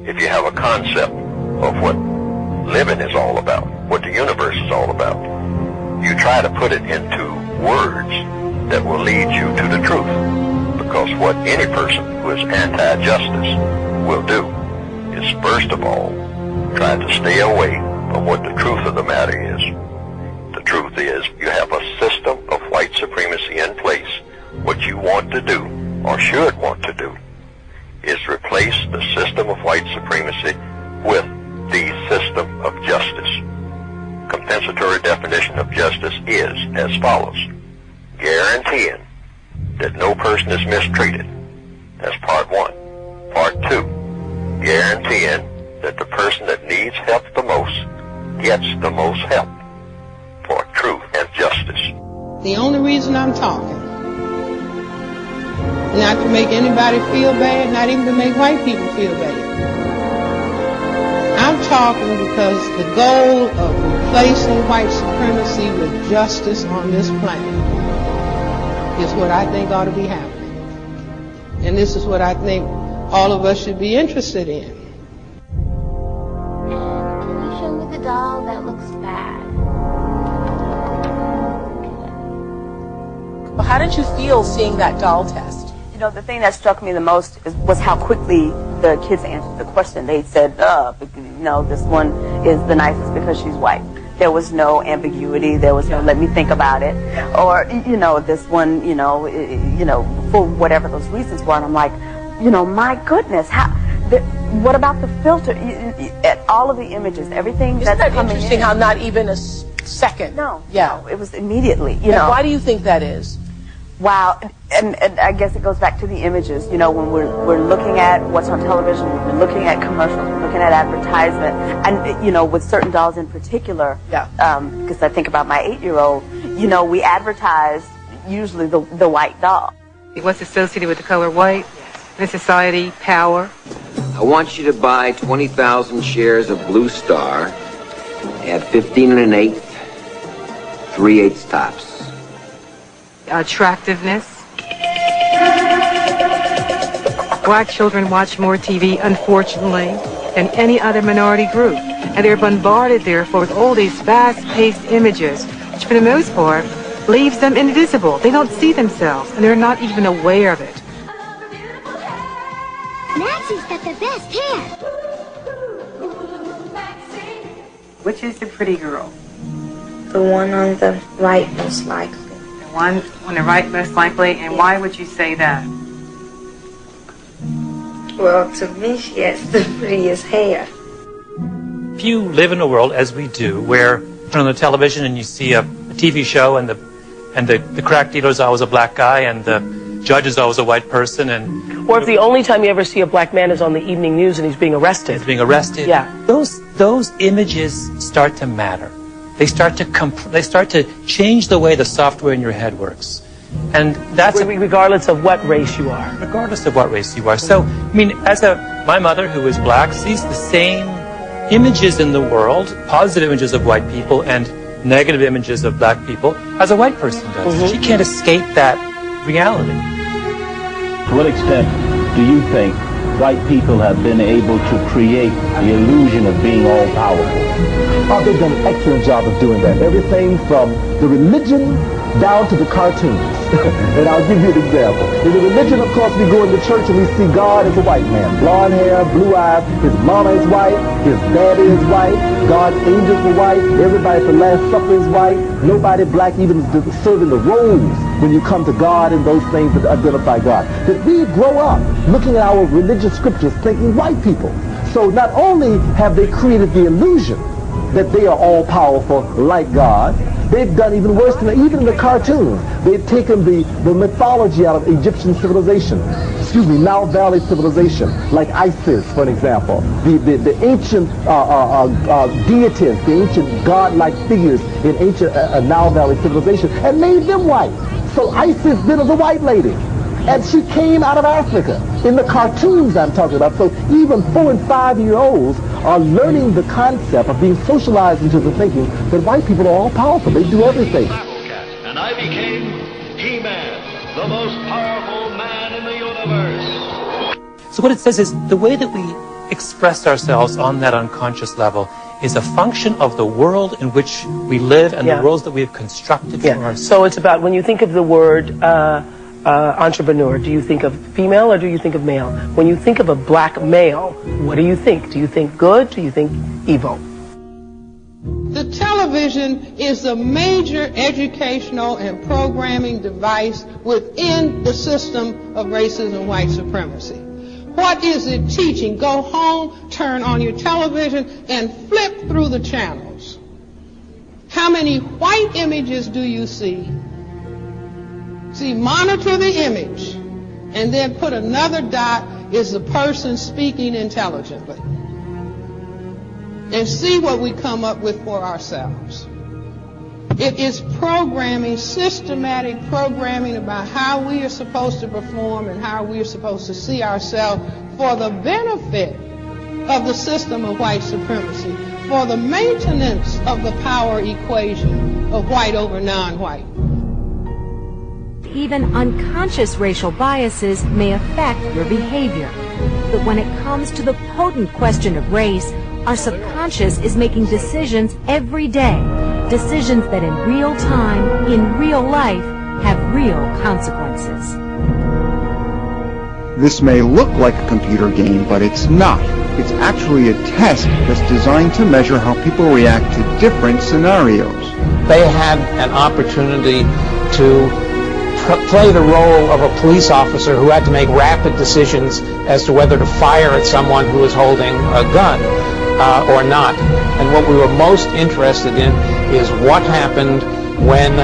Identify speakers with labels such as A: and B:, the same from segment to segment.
A: if you have a concept of what living is all about, what the universe is all about, you try to put it into words that will lead you to the truth. Because what any person who is anti-justice will do is, first of all, try to stay away from what the truth of the matter is. The truth is, you have a system of white supremacy in place. What you want to do, or should want to do, is replace the system of white supremacy with the system of justice. Compensatory definition of justice is as follows: guaranteeing that no person is mistreated. That's part one. Part two, guaranteeing that the person that needs help the most gets the most help for truth and justice.
B: The only reason I'm talking, not to make anybody feel bad, not even to make white people feel bad. I'm talking because the goal of replacing white supremacy with justice on this planet is what I think ought to be happening. And this is what I think all of us should be interested in.
C: And can you show me the doll that looks bad?
D: Well, how did you feel seeing that doll test?
E: You know, the thing that struck me the most was how quickly the kids answered the question. They said, this one is the nicest because she's white. There was no ambiguity. There was no, let me think about it. Or, this one, for whatever those reasons were. And I'm like, my goodness, what about the filter? All of the images, everything that's coming in.
D: Isn't that interesting how not even a second?
E: No.
D: Yeah.
E: No, it was immediately,
D: And why do you think that is?
E: Wow, and I guess it goes back to the images. When we're looking at what's on television, we're looking at commercials, we're looking at advertisement, and with certain dolls in particular.
D: Yeah.
E: Because I think about my 8-year-old. We advertise usually the white doll.
F: What's associated with the color white? In society, power.
G: I want you to buy 20,000 shares of Blue Star at 15 1/8, 3/8 tops.
F: Attractiveness. Black children watch more TV, unfortunately, than any other minority group. And they're bombarded, therefore, with all these fast-paced images, which for the most part leaves them invisible. They don't see themselves, and they're not even aware of it.
C: Nancy's got the best hair.
F: Which is the pretty girl?
H: The one on the right, most likely.
F: One on the right, most likely, and why would you say that?
H: Well, to me, she has the prettiest hair.
I: If you live in a world, as we do, where you turn on the television and you see a TV show and the crack dealer is always a black guy and the judge is always a white person,
D: Or if the only time you ever see a black man is on the evening news and he's being arrested.
I: Yeah. Those images start to matter. They start to change the way the software in your head works. And that's
D: regardless of what race you are.
I: Regardless of what race you are. So, my mother, who is black, sees the same images in the world, positive images of white people and negative images of black people, as a white person does. Mm-hmm. She can't escape that reality.
J: To what extent do you think white people have been able to create the illusion of being all-powerful?
K: Oh, they've done an excellent job of doing that. Everything from the religion down to the cartoons. And I'll give you an example. In the religion, of course, we go into church and we see God as a white man. Blonde hair, blue eyes, his mama is white, his daddy is white, God's angels were white, everybody at the Last Supper is white, nobody black even serving the roles when you come to God and those things that identify God. That we grow up looking at our religious scriptures thinking white people. So not only have they created the illusion that they are all-powerful like God, they've done even worse than that. Even in the cartoons, they've taken the mythology out of Egyptian civilization. Nile Valley civilization, like Isis, for an example. The ancient deities, the ancient god-like figures in ancient Nile Valley civilization, and made them white. So Isis then is a white lady. And she came out of Africa. In the cartoons I'm talking about. So even 4- and 5-year-olds are learning the concept of being socialized into the thinking that white people are all powerful. They do everything.
L: And I became He-Man, the most powerful man in the universe.
I: So what it says is the way that we express ourselves on that unconscious level is a function of the world in which we live and the worlds that we have constructed for ourselves.
D: So it's about, when you think of the word entrepreneur, do you think of female or do you think of male? When you think of a black male, what do you think? Do you think good? Do you think evil?
B: The television is a major educational and programming device within the system of racism, white supremacy. What is it teaching? Go home, turn on your television, and flip through the channels. How many white images do you see? See, monitor the image, and then put another dot, is the person speaking intelligently. And see what we come up with for ourselves. It is programming, systematic programming about how we are supposed to perform and how we are supposed to see ourselves for the benefit of the system of white supremacy, for the maintenance of the power equation of white over non-white.
M: Even unconscious racial biases may affect your behavior. But when it comes to the potent question of race, our subconscious is making decisions every day, decisions that in real time, in real life, have real consequences.
N: This may look like a computer game, but it's not. It's actually a test that's designed to measure how people react to different scenarios.
O: They had an opportunity to play the role of a police officer who had to make rapid decisions as to whether to fire at someone who was holding a gun or not. And what we were most interested in is what happened when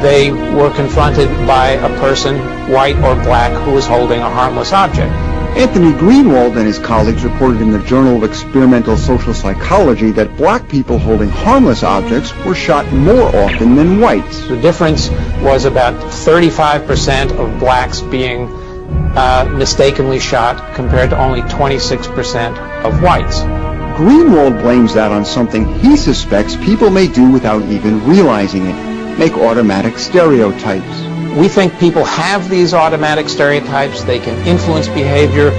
O: they were confronted by a person, white or black, who was holding a harmless object.
N: Anthony Greenwald and his colleagues reported in the Journal of Experimental Social Psychology that black people holding harmless objects were shot more often than whites.
O: The difference was about 35% of blacks being mistakenly shot compared to only 26% of whites.
N: Greenwald blames that on something he suspects people may do without even realizing it, make automatic stereotypes.
O: We think people have these automatic stereotypes. They can influence behavior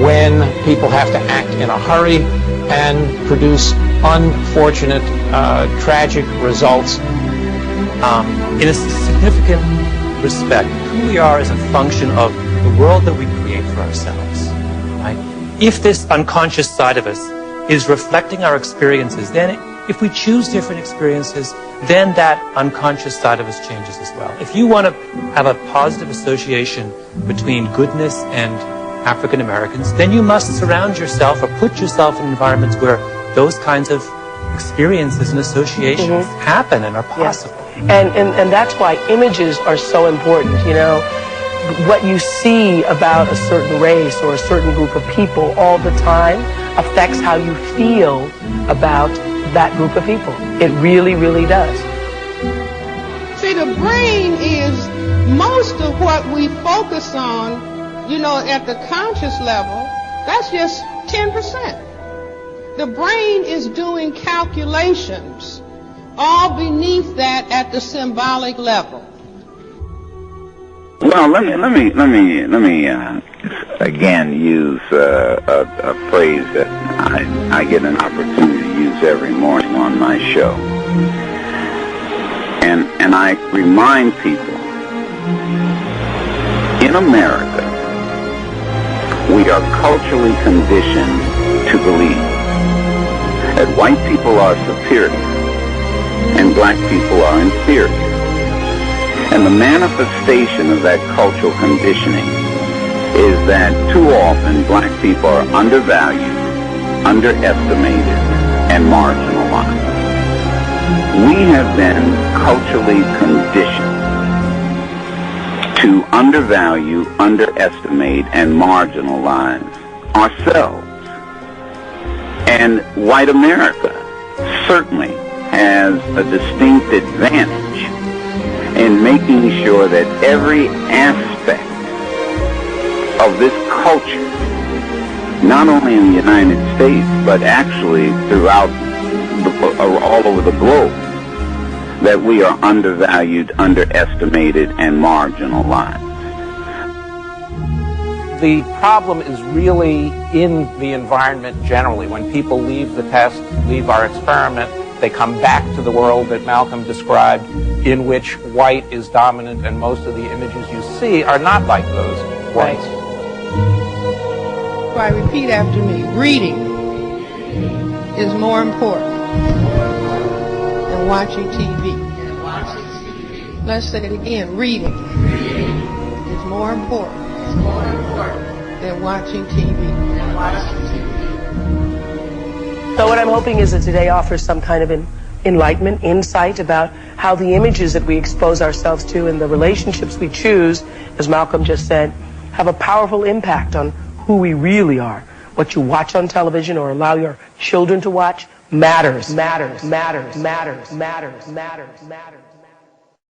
O: when people have to act in a hurry and produce unfortunate, tragic results.
I: In a significant respect, who we are is a function of the world that we create for ourselves. Right? If this unconscious side of us is reflecting our experiences, then if we choose different experiences, then that unconscious side of us changes as well. If you want to have a positive association between goodness and African Americans, then you must surround yourself or put yourself in environments where those kinds of experiences and associations happen and are possible.
D: Yeah. And that's why images are so important, you know. What you see about a certain race or a certain group of people all the time affects how you feel about that group of people. It really, really does.
B: See, the brain is most of what we focus on, you know, at the conscious level. That's just 10%. The brain is doing calculations all beneath that at the symbolic level.
P: Well, let me again use a phrase that I get an opportunity to use every morning on my show, and I remind people, in America, we are culturally conditioned to believe that white people are superior and black people are inferior. And the manifestation of that cultural conditioning is that too often black people are undervalued, underestimated, and marginalized. We have been culturally conditioned to undervalue, underestimate, and marginalize ourselves. And white America certainly has a distinct advantage in making sure that every aspect of this culture, not only in the United States, but actually throughout all over the globe, that we are undervalued, underestimated, and marginalized.
O: The problem is really in the environment generally. When people leave the test, leave our experiment, they come back to the world that Malcolm described, in which white is dominant, and most of the images you see are not like those whites.
B: So I repeat after me, reading is more important than watching TV. Let's say it again, reading is more important than watching TV.
D: So what I'm hoping is that today offers some kind of enlightenment, insight about how the images that we expose ourselves to and the relationships we choose, as Malcolm just said, have a powerful impact on who we really are. What you watch on television or allow your children to watch matters, matters, matters, matters, matters, matters, matters.